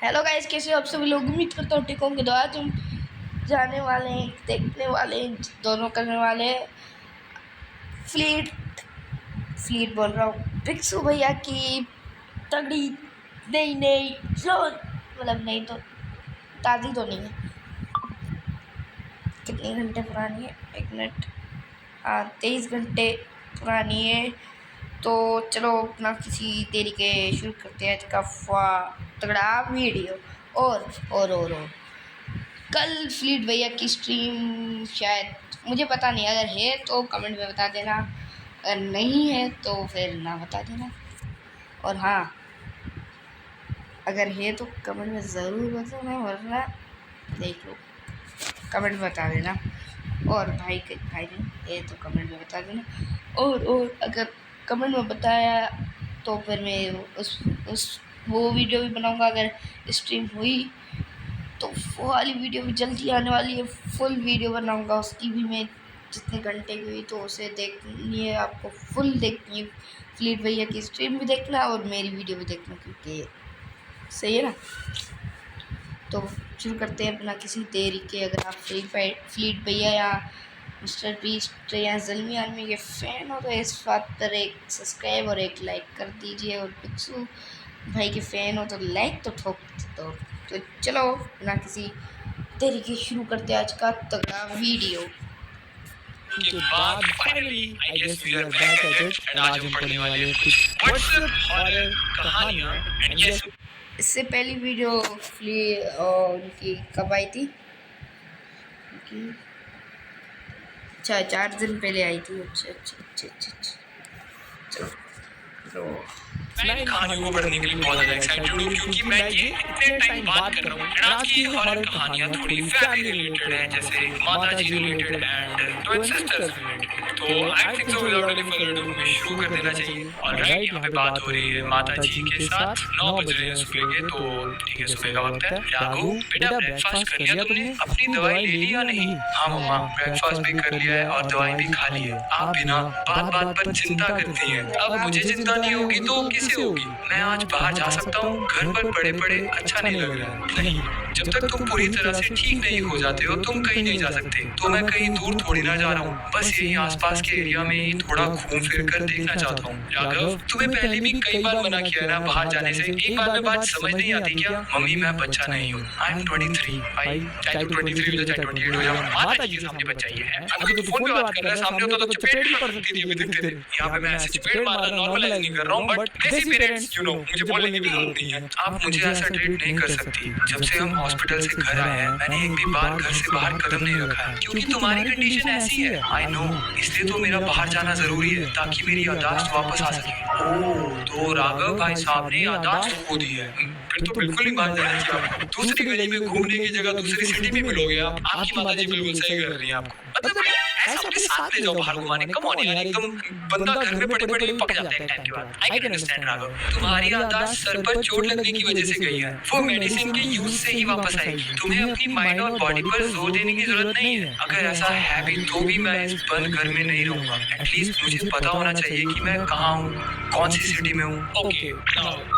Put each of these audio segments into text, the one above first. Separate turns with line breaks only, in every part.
Hello guys, कैसे हो आप सभी लोग। उम्मीद करता हूँ ठीक होंगे। तो आज हम जाने वाले हैं, देखने वाले हैं, दोनों करने वाले हैं फ्लीट फ्लीट बोल रहा हूँ पिक्सू भैया की तगड़ी नई नई जो मतलब नहीं तो ताज़ी तो नहीं है, कितने घंटे पुरानी है, 1 मिनट, हाँ 23 घंटे पुरानी है। तो चलो अपना किसी देरी के शुरू करते हैं आज का तगड़ा वीडियो। और कल फ्लीट भैया की स्ट्रीम शायद, मुझे पता नहीं, अगर है तो कमेंट में बता देना, अगर नहीं है तो फिर ना बता देना। और हाँ, अगर है तो कमेंट में ज़रूर बताना, वरना देख लो कमेंट में बता देना। और भाई नहीं है तो कमेंट में बता देना। और अगर कमेंट में बताया तो फिर मैं उस वो वीडियो भी बनाऊंगा। अगर स्ट्रीम हुई तो वो वाली वीडियो भी जल्दी आने वाली है, फुल वीडियो बनाऊंगा उसकी भी। मैं जितने घंटे की हुई तो उसे देखनी है, आपको फुल देखनी है। फ्लीट भैया की स्ट्रीम भी देखना और मेरी वीडियो भी देखना, क्योंकि सही है ना। तो शुरू करते हैं अपना किसी देरी के। अगर आप फ्लीट भैया या मिस्टर बीस्ट या ज़ल्मी आर्मी के फ़ैन हो तो इस बात पर एक सब्सक्राइब और एक लाइक कर दीजिए। और पिक्सू भाई के फ़ैन हो तो लाइक तो ठोक दो। तो चलो बिना किसी देरी के शुरू करते हैं आज का तगड़ा वीडियो।
के बाद finally I guess we are back at it and आज हम पढ़ने वाले हैं कुछ व्हाट्सएप हॉरर कहानियां। एंड यस,
इससे पहली वीडियो उनकी कब आई थी? अच्छा 4 दिन पहले आई थी। अच्छा चलो
मैं कहानियों को पढ़ने के लिए बहुत ज़्यादा एक्साइटेड हूँ, क्योंकि मैं ये इतने टाइम बात कर रहा हूँ। एंड आज की हॉरर कहानियाँ थोड़ी फैमिली रिलेटेड हैं, जैसे माता जी related and twin sisters related. तो I think so without any further ado हमें शुरू कर देना चाहिए। ऑलराइट, यहाँ पे बात हो रही है माता जी के साथ। 9 बज रहे हैं सुबह के, तो ठीक है सुबह का वक्त है। राघु बेटा, ब्रेकफास्ट कर लिया तुमने? अपनी दवाई ले ली या नहीं? हाँ मम्मा, ब्रेकफास्ट भी कर लिया है और दवाई भी खा ली है। आप बिना बात पर चिंता करती हैं। अब मुझे चिंता नहीं होगी तो किसे होगी? मैं आज बाहर जा सकता हूँ? घर पर पड़े पड़े अच्छा नहीं लग रहा है। नहीं, जब तक तुम पूरी तरह से ठीक नहीं हो जाते हो तुम कहीं नहीं जा सकते। तो मैं कहीं दूर थोड़ी ना जा रहा हूँ, बस यही आसपास के एरिया में ही थोड़ा घूम फिर कर देखना चाहता हूँ। राघव, तुम्हें पहले भी कई बार मना किया है ना बाहर जाने से, एक बार में बात समझ नहीं आती क्या? मम्मी मैं बच्चा नहीं हूँ, आई एम 23। भाई चाहे तू 23 हो जाए 28 हो जाए, माता जी के सामने बच्चा ही है। अभी तो फोन पे बात कर रहा है, सामने होता तो चपेट भी पड़ सकती थी। अभी देखते थे यहाँ पे मैं ऐसे चपेट मार रहा, नॉर्मलाइज नहीं कर रहा हूँ, बट देसी पेरेंट्स यू नो, मुझे बोलने की जरूरत नहीं है। आप मुझे ऐसा ट्रीट नहीं कर सकती। जब से हम हॉस्पिटल से घर आए हैं मैंने एक भी बार घर से बाहर कदम नहीं रखा है, क्योंकि तुम्हारी कंडीशन ऐसी है। आई नो, इसलिए तो मेरा बाहर जाना जरूरी है ताकि मेरी याददाश्त वापस आ सके। ओह, तो राघव भाई साहब ने याददाश्त खो दी है। फिर तो बिल्कुल ही बात देना चाहिए। दूसरी गली में घूमने की जगह दूसरी सिटी में मिलोगे आप। आपकी माता जी बिल्कुल सही कर रही है आपको। मतलब ऐसा अपने साथ ले जाओ बाहर घुमाने। कम ऑन यार, एकदम बंदा घर में पड़े पड़े पक जाता है एक टाइम के बाद। आई कैन अंडरस्टैंड राघव, तुम्हारी याददाश्त सर पर चोट लगने की वजह से गई है, वो मेडिसिन के यूज से ही वापस आएगी। तुम्हें अपनी माइंड और बॉडी पर जोर देने की जरूरत नहीं है। अगर ऐसा है भी तो भी मैं इस बंद घर में नहीं रहूंगा। एटलीस्ट मुझे पता होना चाहिए कि मैं कहाँ हूँ, कौन सी सिटी में हूँ। Okay,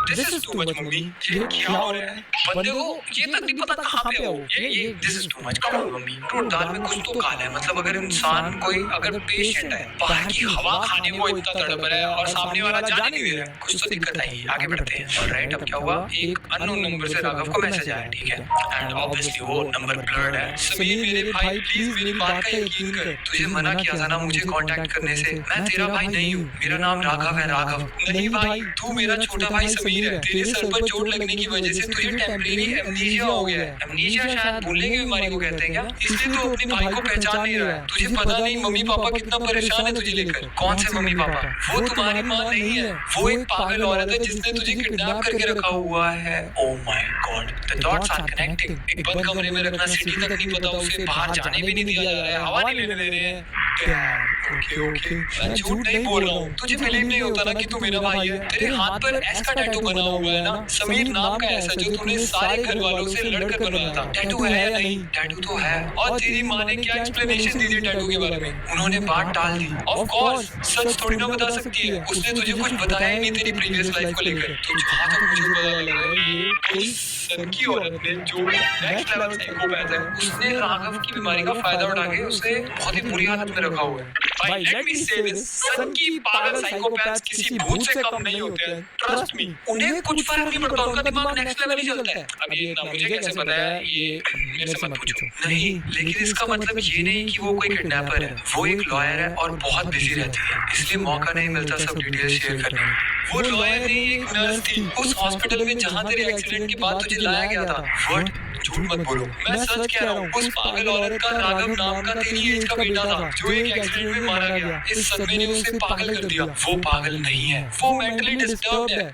this is too much mummy. ये क्या हो रहा है? बंदे को ये तक नहीं पता कहाँ पे हो। ये this is too much. Come on mummy, दाल में कुछ तो काला है। मतलब अगर इंसान कोई अगर पेशेंट है, बाहर की हवा खाने को इतना तड़प रहा है और सामने वाला जाने नहीं दे रहा है, कुछ तो दिक्कत आई। आगे बढ़ते हैं। ऑलराइट, अब क्या हुआ? एक अननोन नंबर से राघव को मैसेज आया, ठीक है, एंड ऑब्वियसली वो नंबर ब्लर्ड है। समीर मेरे भाई प्लीज मेरी बात का यकीन कर। तुझे मना किया था ना मुझे कांटेक्ट करने से। मैं तेरा भाई नहीं हूँ, मेरा नाम राघव है। राघव नहीं भाई, तू मेरा छोटा भाई समीर है। तेरे सर पर चोट लगने की वजह से तुझे टेम्परेरी एमनीशिया हो गया है। एमनीशिया शायद भूलने की बीमारी को कहते हैं क्या? इसलिए तू अपने भाई को पहचान नहीं रहा है। तुझे पता नहीं मम्मी पापा कितना परेशान है तुझे लेकर। कौन से मम्मी पापा? वो तुम्हारी माँ नहीं है, वो एक पागल औरत है जिसने तुझे किडनैप करके रखा हुआ है। Oh my God, the dots are connecting. एक बंद कमरे में रखना, सिटी तक नहीं पता, उसे बाहर जाने भी नहीं दिया जा रहा है, हवा नहीं लेने दे रहे हैं। ओके ओके, मैं झूठ नहीं बोल रहा हूँ। तुझे बिलीव नहीं होता ना कि तू मेरा भाई है? तेरे हाथ पर एस का टैटू बना हुआ है ना, समीर नाम का ऐसा जो तूने सारे घर वालों से लड़कर बनवाया था। टैटू है या नहीं? टैटू तो है। और तेरी माँ ने क्या एक्सप्लेनेशन दी थी टैटू के बारे में? उन्होंने बात टाल दी। ऑफ कोर्स, सच थोड़ी ना बता सकती है। उसने तुझे कुछ बताया ही नहीं तेरी प्रीवियस लाइफ को लेकर। तो जहाँ तक मुझे पता लग रहा है ये कोई सर की औरत ने जो नेक्स्ट लेवल साइकोपैथ है, उसने राघव की बीमारी का फायदा उठा के उसे बहुत ही बुरी हालत में रखा हुआ है। भाई लेट मी से दिस, सन की पागल साइकोपैथ्स किसी भूत से कम नहीं होते हैं। ट्रस्ट मी, उन्हें कुछ फर्क नहीं पड़ता, उनका दिमाग नेक्स्ट लेवल ही चलता है। अब ये ना मुझे कैसे पता है, ये मेरे से मत पूछो। नहीं, लेकिन इसका मतलब ये नहीं कि वो कोई किडनैपर है। वो एक लॉयर है और बहुत बिजी रहती है, इसलिए मौका नहीं मिलता सब डिटेल्स शेयर करने का। वो लॉयर नहीं, एक नर्स थी उस हॉस्पिटल में जहाँ तेरे एक्सीडेंट के बाद तुझे लाया गया था। व्हाट? झूठ मत बोलो, मैं सच कह रहा हूँ। उस पागल औरत का राघव नाम का तेरी एज का बेटा था जो एक एक्सीडेंट में मारा गया। इस सदमे ने उसे पागल कर दिया। वो पागल नहीं है, वो मेंटली डिस्टर्ब्ड है।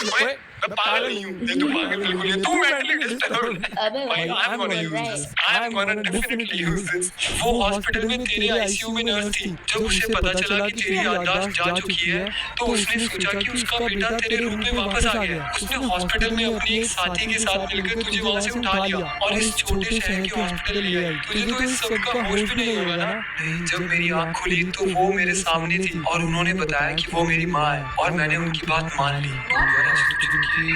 ओए, मैं पागल नहीं हूँ, ये तू पागल बिल्कुल है, तू मेंटली डिस्टर्ब्ड है। भाई I am gonna use this, I am gonna definitely use this. वो हॉस्पिटल में तेरे आईसीयू में नर्स थी। जब उसे पता चला कि तेरी याददाश्त जा चुकी है तो उसने सोचा कि उसका बेटा तेरे रूप में वापस आ गया। उसने हॉस्पिटल में अपनी एक साथी के साथ मिलकर तुझे वहाँ से उठा लिया और इस छोटे शहर के हॉस्पिटल ले आई। तुझे तो इस सब का होश भी नहीं होगा ना? नहीं, जब मेरी आँख खुली तो वो मेरे सामने थी और उन्होंने बताया कि वो मेरी माँ है और मैंने उनकी बात मान ली। चली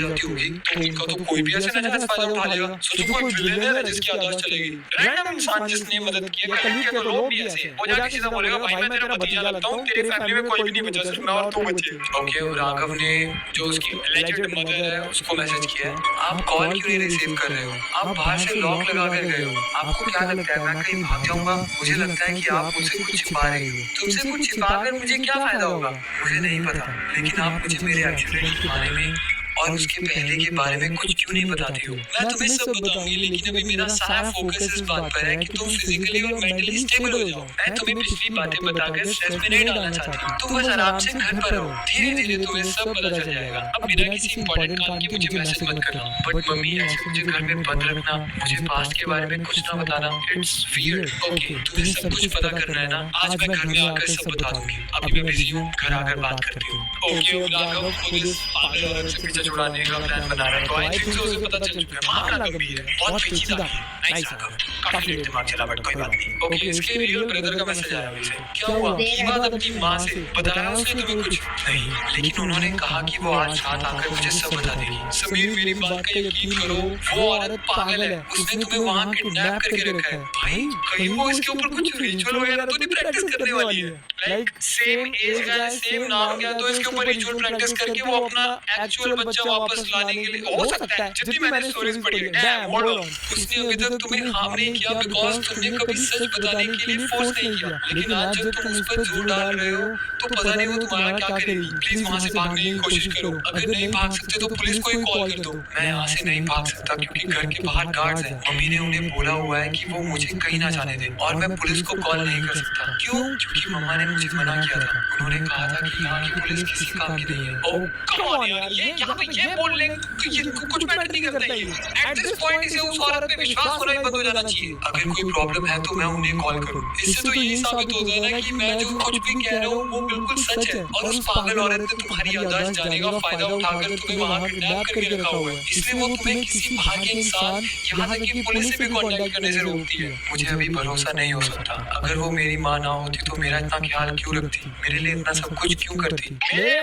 जाती होगी तो उनका तो कोई भी ऐसे नाजायज फायदा उठा लेगा। सोचो कोई बिलियनर है जिसकी याददाश्त चलेगी। रैंडम इंसान जिसने मदद की है, कल के तो लोग भी ऐसे हैं। वो जाके सीधा बोलेगा भाई मैं तेरा भतीजा लगता हूँ, तेरी फैमिली में कोई भी नहीं बचा, सिर्फ मैं और तू बचे। ओके, राघव ने जो उसकी एलिजेड मदर है उसको मैसेज किया है, आप कॉल क्यों नहीं रिसीव कर रहे हो? आप बाहर से लॉक लगा कर गए हो। आपको क्या लगता है मैं कहीं भाग जाऊंगा? मुझे लगता है कि आप मुझसे कुछ छिपा रही हो। तुमसे कुछ छिपाकर मुझे क्या फायदा होगा? मुझे नहीं पता, लेकिन आप मुझे मेरे एक्सीडेंट के बारे में और उसके पहले के बारे में कुछ क्यों नहीं बताती हो? मैं तुम्हें सब बताऊंगी, लेकिन अभी मेरा सारा फोकस इस बात पर है कि तुम फिजिकली और मेंटली स्टेबल हो जाओ। मैं तुम्हें पिछली बातें बताकर स्ट्रेस में नहीं डालना चाहती। तुम बस आराम से घर पर रहो, धीरे धीरे तुम्हें सब पता चल जाएगा। अब बिना किसी इंपॉर्टेंट काम के मुझे मैसेज मत करना। बट मम्मी ऐसे मुझे घर में बंद रखना, मुझे पास्ट के बारे में कुछ ना बताना, इट्स वियर्ड। ओके, तुम्हें सब कुछ पता करना है ना? आज मैं घर में आकर सब बता दूंगी। अभी मैं बिजी हूँ, घर आकर बात करती हूँ। ओके, राघव पुलिस पागल औरत से पीछे छुड़ाने का प्लान बना रहा है तो आई थिंक उसे पता चल चुका है। मामला गंभीर है, बहुत पेचीदा है। नाइस राघव, काफी लेट दिमाग चला बट कोई बात नहीं। ओके, इसके रियल ब्रदर का मैसेज आया मुझे। क्या हुआ? की बात अपनी माँ से बताया उसने तुम्हें कुछ? नहीं, लेकिन उन्होंने कहा कि वो आज रात आकर मुझे सब बता देगी। समीर, मेरी बात का यकीन करो, वो औरत पागल है। उसने तुम्हें वहाँ किडनैप करके रखा है। भाई, कहीं वो इसके ऊपर कुछ रिचुअल वगैरह तो नहीं प्रैक्टिस करने वाली है? लाइक सेम एज का सेम नाम क्या, तो इसके ऊपर रिचुअल प्रैक्टिस करके वो अपना एक्चुअल बच्चा वापस लाने के लिए हो सकता है। जितनी मैंने स्टोरीज पढ़ी है, डैम होल्ड ऑन, उसने अभी तक तुम्हें हार्म नहीं किया बिकॉज़ तुमने कभी सच बताने के लिए फोर्स नहीं किया। लेकिन आज जब तुम उस पर जोर डाल रहे हो तो पता नहीं वो तुम्हारा क्या करेगी। प्लीज वहाँ से भागने की कोशिश करो। अगर नहीं भाग सकते तो पुलिस को ही कॉल कर दो। मैं यहाँ से नहीं भाग सकता क्योंकि घर के बाहर गार्ड्स हैं। मम्मी ने उन्हें बोला हुआ है कि वो मुझे कहीं ना जाने दें और मैं पुलिस को कॉल नहीं कर सकता। क्यों? क्योंकि मम्मा ने मुझे मना किया था। उन्होंने कहा था कि यहाँ की पुलिस किसी काम की नहीं है। ओह कम ऑन यार, ये यहाँ पे ये बोलने ये कुछ मैटर नहीं करता है। एट दिस पॉइंट इसे उस औरत पे विश्वास होना ही बंद हो जाना चाहिए। अगर कोई प्रॉब्लम है तो मैं उन्हें कॉल करूँ। इससे तो यही साबित होता है ना कि मैं जो कुछ भी कह रहा हूँ वो बिल्कुल सच है और उस पागल औरत ने तुम्हारी याददाश्त जाने का फायदा उठाकर तुम्हें वहाँ किडनैप करके रखा हुआ है। इसलिए वो तुम्हें किसी बाहर के इंसान, यहाँ तक कि पुलिस से भी कांटेक्ट करने से रोकती है। मुझे अभी भरोसा नहीं हो सकता। अगर वो मेरी माँ ना होती तो मेरा इतना ख्याल क्यों रखती, मेरे लिए इतना सब कुछ क्यों करती?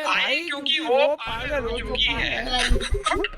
भाई, क्योंकि वो पागल हो चुकी है।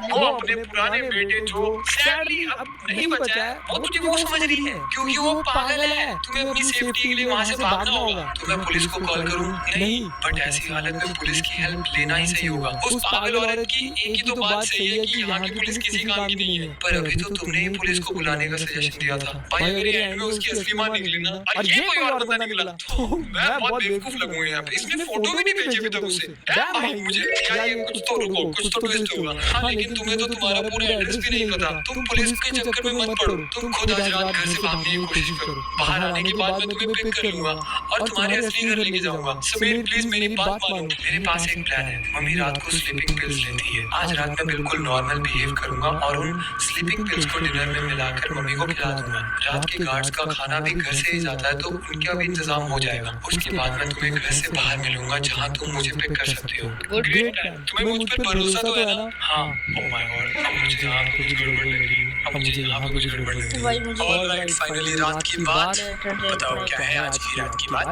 वो अपने पुराने बेटे जो सैडली अब नहीं बचा है वो तुझे वो समझ रही है क्योंकि वो पागल है। तुम्हें अपनी सेफ्टी के लिए वहाँ से भागना होगा। तो मैं पुलिस को कॉल करूँ? नहीं, बट ऐसी हालत में पुलिस की हेल्प लेना ही सही होगा। उस पागल औरत की एक ही तो बात सही है कि यहाँ की पुलिस किसी काम की नहीं है। पर अभी तो तुमने ही पुलिस को बुलाने का सजेशन दिया था। भाई अगर ये एंड में उसकी असली माँ निकली ना और ये कोई और बंदा निकला तो मैं बहुत बेवकूफ लगूंगा यहाँ पे। इसने फोटो भी नहीं भेजी अभी तक उसे। भाई मुझे क्या ये कुछ तो रुको, कुछ तो ट्विस्ट होगा। हाँ लेकिन तुम्हें तो तुम्हारा पूरा एड्रेस भी नहीं पता। तुम पुलिस के चक्कर में मत पड़ो, तुम खुद आज रात घर से भागने की कोशिश करो। बाहर आने के बाद मैं तुम्हें पिक कर लूंगा और तुम्हारे असली घर लेके जाऊंगा। समीर प्लीज मेरी बात मानो। मेरे पास एक प्लान है। मम्मी रात को स्लीपिंग पिल्स लेती है। आज रात मैं बिल्कुल नॉर्मल बिहेव करूंगा और उन स्लीपिंग पिल्स को डिनर में मिलाकर मम्मी को खिला दूंगा। रात के गार्ड्स का खाना भी घर से ही जाता है तो उनका भी इंतजाम हो जाएगा। उसके बाद मैं तुम्हें घर से बाहर मिलूंगा जहाँ तुम मुझे पिक कर सकते हो। Great plan. तुम्हें मुझ पर भरोसा तो है ना? हाँ। ओह माय गॉड, अब मुझे यहाँ पे कुछ गड़बड़ लग रही है। अब मुझे यहाँ पे कुछ गड़बड़ लग रही है। ऑलराइट, फाइनली रात की बात। बताओ क्या है आज की रात की बात?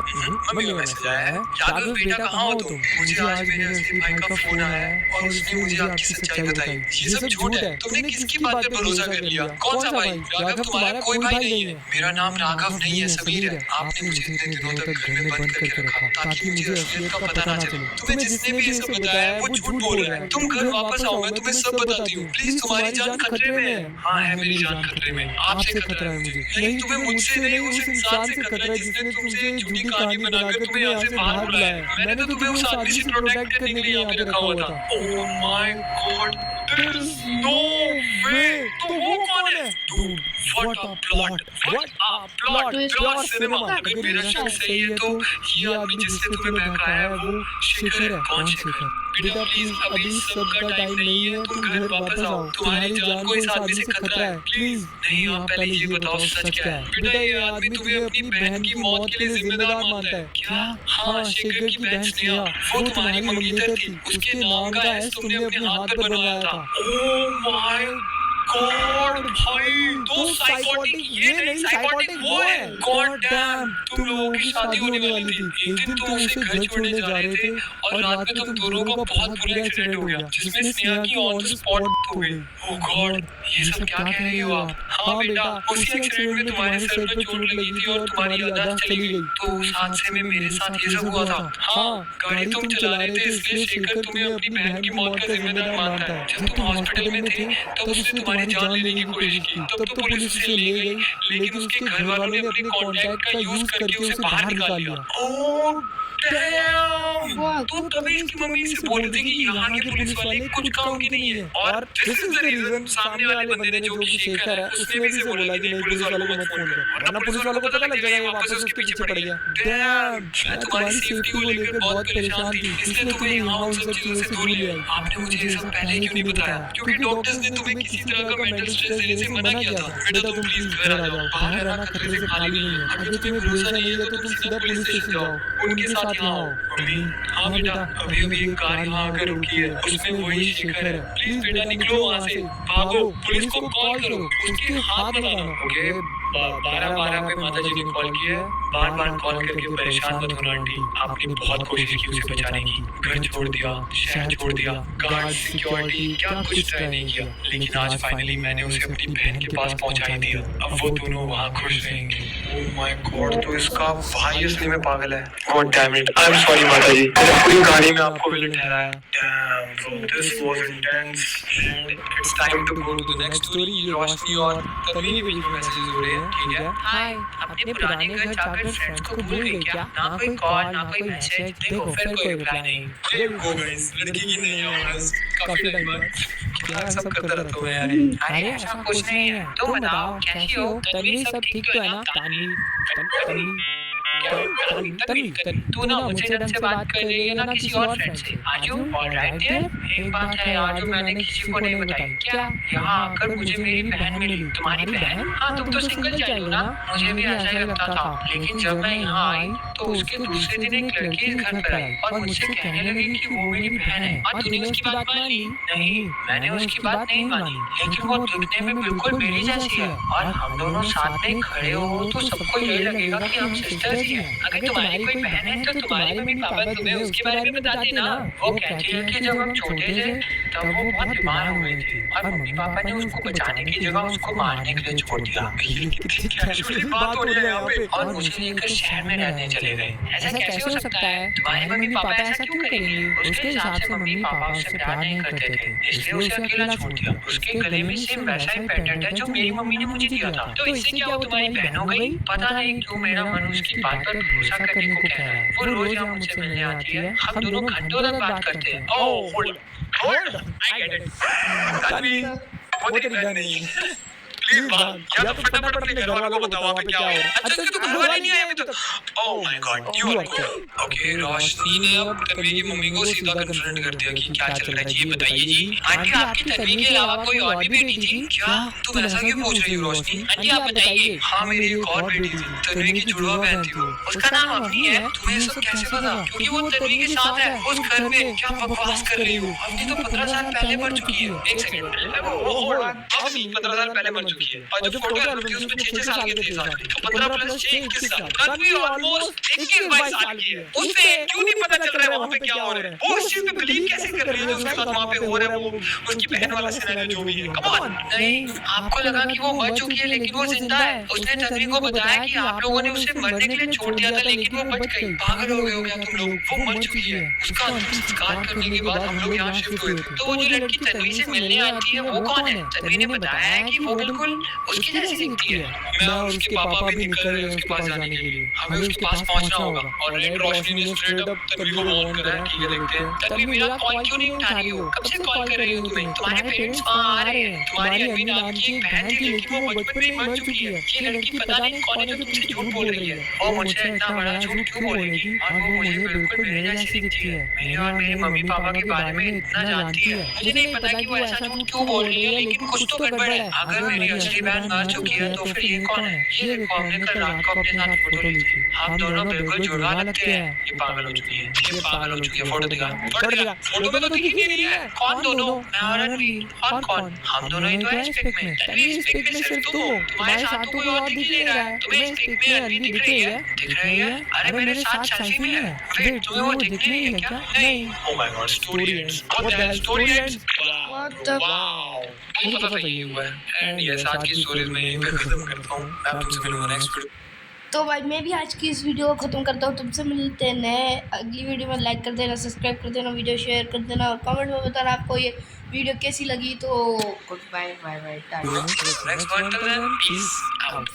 मम्मी का मैसेज आया है। यादव बेटा कहाँ हो तुम? मुझे आज मेरे असली भाई का फोन आया है और उसने मुझे आपकी सच्चाई बताई। ये सब झूठ है। तुमने किसकी बात पे भरोसा कर लिया? कौन सा भाई? राघव तुम्हारा कोई भाई नहीं है। मेरा नाम राघव नहीं है, समीर है। आपने मुझे इतने दिनों तक घर में बंद करके रखा ताकि मुझे असलियत का पता ना चले। तुम्हें जिसने भी ये सब बताया है वो झूठ बोल रहा है। तुम घर वापस आओ, मैं तुम्हें सब बताती हूँ। प्लीज, तुम्हारी जान खतरे में है। हाँ है, मेरी जान खतरे में। आपसे खतरा है मुझे, लेकिन तुम्हें मुझसे नहीं उस इंसान से खतरा है जिसने तुमसे झूठी कहानी बनाकर तुम्हें यहाँ से बाहर बुलाया है। मैंने तो तुम्हें उस आदमी से प्रोटेक्ट करने के लिए यहाँ पे रखा हुआ था। Oh my god, there is no way. तो वो कौन है? What a plot, what a plot, pure cinema. अगर मेरा शक सही है तो ये आदमी जिसने तुम्हें बहकाया है वो शेखर है। कौन शेखर? बेटा प्लीज, अभी सबका टाइम नहीं है, तुम घर वापस आओ। तुम्हारी जान को इस आदमी से खतरा है। प्लीज। नहीं, आप पहले ये बताओ सच क्या है? बेटा ये आदमी तुम्हें अपनी बहन की मौत के लिए जिम्मेदार मानता है। क्या? हाँ, शेखर की बहन स्नेहा, वो तुम्हारी मंगेतर थी। उसके नाम का एस तुमने अपने हाथ पर बनवाया था। ओह माय गॉड भाई, तो साइकोटिक ये नहीं, साइकोटिक वो है। गॉड डैम, तुम लोगों की शादी होने वाली थी। एक दिन तुम उसे घर छोड़ने जा रहे थे और रात में तुम दोनों का बहुत बुरा एक्सीडेंट हो गया जिसमें स्नेहा की ऑन द स्पॉट हो गई। ओह गॉड, ये सब क्या कह रही हो आप? हाँ बेटा, उसी एक्सीडेंट में तुम्हारे सर पर चोट लगी थी और तुम्हारी याददाश्त चली गई। तो उस हादसे में मेरे साथ ये सब हुआ था। हाँ, गाड़ी तुम चला रहे थे इसलिए शेखर तुम्हें अपनी बहन की मौत का जिम्मेदार मानता है। जब तुम हॉस्पिटल में थे तब उसने तुम्हारी जान लेने की कोशिश की। तब तो पुलिस उसे ले गई, लेकिन उसके घर वालों ने अपने कॉन्टैक्ट का यूज करके उसे बाहर निकाल लिया। ओह डैम, तो तभी इसकी मम्मी से बोलते कि यहाँ के पुलिस वाले कुछ काम के नहीं है। और दिस इज द रीजन सामने वाले बंदे ने, जो कि शेखर है, उसने भी इसे बोला कि नहीं पुलिस वालों को मत फोन कर, वरना पुलिस वालों को पता लग जाएगा ये वापस उसके पीछे पड़ गया। डैम, मैं तुम्हारी सेफ्टी को लेकर बहुत परेशान थी, इसलिए तुम्हें यहाँ उन सब चीजों से दूर ले आई। आपने मुझे ये सब पहले क्यों नहीं बताया? क्योंकि डॉक्टर्स ने तुम्हें किसी तरह का मेंटल स्ट्रेस देने से मना किया था। बेटा तुम प्लीज घर आ जाओ, बाहर आना खतरे से खाली नहीं है। अगर तुम्हें भरोसा नहीं है तो तुम सीधा पुलिस स्टेशन जाओ, उनके साथ यहाँ आओ। हाँ बेटा, अभी अभी एक कार यहाँ आकर रुकी है, उसमें वही शेखर है। प्लीज बेटा निकलो वहाँ से, भागो, पुलिस को कॉल करो, उसके हाथ लगाना। ओके, 12-12 पे माता जी ने कॉल किया है। बार बार कॉल करके परेशान मत होना आंटी, आपने बहुत कोशिश की उसे बचाने की। घर छोड़ दिया, शहर छोड़ दिया, गार्ड, सिक्योरिटी, क्या कुछ ट्राई नहीं किया, लेकिन आज फाइनली मैंने उसे अपनी बहन के पास पहुंचा दिया। अब वो दोनों वहाँ खुश रहेंगे। ओह माय गॉड, तो इसका भाई असली में पागल है। God damn it, I am sorry माता जी, मैंने पूरी कहानी में आपको विलेन ठहराया। Damn bro, this was intense and it's time to go to the next story. ये रोशनी और तन्वी भी मैसेजेस हो रहे हैं। ठीक है, हाय, अपने पुराने घर जाकर फ्रेंड्स को भूल गए क्या? ना कोई कॉल, ना कोई मैसेज, देखो फिर कोई रिप्लाई नहीं। देखो गाइस, लड़की की नहीं आवाज काफी टाइम बाद क्या सब करता रहता हूं यार। अरे ऐसा कुछ नहीं है, तुम बताओ कैसी हो? तन्वी सब ठीक तो है ना? तन्वी, तू ना मुझसे ढंग से बात कर रही है ना किसी और फ्रेंड से? आजू ऑलराइट देयर, एक बात है यार जो मैंने किसी को नहीं बताई। क्या? यहाँ आकर मुझे मेरी बहन मिली। तुम्हारी बहन? हाँ, तुम तो सिंगल चाइल्ड हो ना? मुझे भी ऐसा ही लगता था, लेकिन जब मैं यहाँ आई तो उसके दूसरे दिन एक लड़की इस घर पर आई और मुझसे कहने लगी कि वो मेरी बहन है। और तूने उसकी बात मान ली? नहीं, मैंने उसकी बात नहीं मानी, लेकिन वो दिखने में बिल्कुल मेरी जैसी है और हम दोनों साथ में खड़े हो तो सबको यही लगेगा कि हम सिस्टर्स ही हैं। अगर तुम्हारी कोई बहन है तो तुम्हारे मम्मी पापा तुम्हें उसके बारे में बताते ना। वो कहती है कि जब हम छोटे थे तब वो बहुत बीमार हो गई थी और मम्मी पापा ने उसको बचाने की जगह उसको मारने के लिए छोड़ दिया। कितनी बात हो रही है यहाँ पे। और मुझे लेकर शहर में रहने चले गए। ऐसा कैसे हो सकता है? तुम्हारे मम्मी पापा ऐसा क्यों करेंगे? उसके हिसाब से मम्मी पापा उससे प्यार नहीं करते थे, इसलिए उसे अकेला छोड़ दिया। उसके गले में सेम वैसा ही पेंडेंट है जो मेरी मम्मी ने मुझे दिया था। तो इससे क्या वो तुम्हारी बहन हो गई? पता नहीं क्यों मेरा मन उसकी बात पर भरोसा करने को कह रहा है। वो रोज यहाँ मुझसे मिलने आती है, हम दोनों घंटों तक बात करते हैं। Oh hold on, I get it. Tanvi, वो तेरी गन नहीं है। प्लीज भाग, या तो फटाफट अपने घर वालों को बताओ वहाँ पे क्या हो रहा है। अच्छा इसके तो घर वाले नहीं आए अभी तक। Oh my god, you are cool. Okay, Roshni ने अब तन्वी की मम्मी को सीधा कन्फ्रंट कर दिया कि क्या चल रहा है जी, ये बताइए जी। आंटी, आपकी तन्वी के अलावा कोई और भी बेटी थी क्या? तुम ऐसा क्यों पूछ रही हो रोशनी? आंटी आप बताइए। हाँ, मेरी एक और बेटी थी, तन्वी की जुड़वा बहन थी वो। उसका नाम अवनी है। तुम्हें सब कैसे पता? क्योंकि वो तन्वी के साथ है उस घर में। क्या बकवास कर रही हो? अवनी तो 15 साल पहले मर चुकी है। एक सेकंड, अवनी 15 साल पहले मर चुकी है और जो फोटो एल्बम थी उसमें 6 साल के थे साथ। तो 15 प्लस 6 21 साल। तन्वी ऑलमोस्ट 21-22 साल की है। उसे क्यों नहीं पता चल रहा है वहाँ पे क्या हो रहा है? वो उस चीज पे बिलीव कैसे कर रही है उसके साथ वहाँ पे हो रहा है वो उसकी बहन वाला सिनेरियो जो भी है। Come on. नहीं, आपको लगा कि वो मर चुकी है लेकिन वो जिंदा है। उसने तन्वी को बताया कि आप लोगों ने उसे मरने के लिए छोड़ दिया था लेकिन वो बच गई। पागल हो गए हो क्या तुम लोग? वो मर चुकी है। उसका अंतिम संस्कार करने के बाद हम लोग यहाँ शिफ्ट हुए थे। तो वो जो लड़की तन्वी से मिलने आती है वो कौन है? तन्वी ने बताया है कि वो बिल्कुल उसकी जैसी दिखती है। मैं और उसके पापा भी निकल रहे हैं उसके पास जाने के लिए। हमें उसके पास पहुंचना होगा। और रेड रोशनी ने स्ट्रेट अप तन्वी को वार्न करा है कि ये देखते हैं तन्वी मेरा कॉल क्यों नहीं उठा रही हो? कब से कॉल कर रही हो तुम्हें? तुम्हारे पेरेंट्स वहाँ आ रहे हैं। तुम्हारी अम्मी नाम की एक बहन थी लेकिन वो बचपन में ही मर चुकी है। ये लड़की पता नहीं कौन है जो तुमसे झूठ बोल रही है और मुझसे इतना बड़ा झूठ क्यों बोलेगी? और वो मुझे बिल्कुल मेरे जैसी दिखती है। मेरे और मेरे मम्मी पापा के बारे में इतना जानती है। मुझे नहीं पता कि वो ऐसा झूठ क्यों बोल रही है लेकिन कुछ तो गड़बड़ है। अगर मेरी असली बहन मर चुकी है तो फिर ये कौन है? ये देखो हमने कल रात को अपने साथ फोटो ली थी। हम दोनों बिल्कुल जुड़वा लगते हैं। ये पागल हो चुकी है। ये पागल हो चुकी है। फोटो दिखा, फोटो दिखा। फोटो में तो दिख ही नहीं रही है। कौन दोनों? मैं और रणवीर। और कौन? हम दोनों ही तो हैं इस पिक में। तन्वी इस पिक में सिर्फ तुम हो। तुम्हारे साथ तो कोई और दिख नहीं रहा है। तुम्हें इस पिक में रणवीर दिख रही है? दिख रही है? अरे मेरे साथ सेल्फी में है। वेट, तुम्हें वो दिख नहीं है क्या? नहीं। ओह my God, story ends. What the hell, story ends.
What the
wow, मुझे पता था ये हुआ है। एंड ये आज की स्टोरीज में यहीं पे खत्म करता हूँ। मैं तुमसे मिलूंगा नेक्स्ट वीडियो।
तो भाई मैं भी आज की इस वीडियो को ख़त्म करता हूँ। तुमसे मिलते हैं नए अगली वीडियो में। लाइक कर देना, सब्सक्राइब कर देना, वीडियो शेयर कर देना और कमेंट में बताना आपको ये वीडियो कैसी लगी। तो गुड बाय, बाय बाय, टाटा।
Next one till then peace out.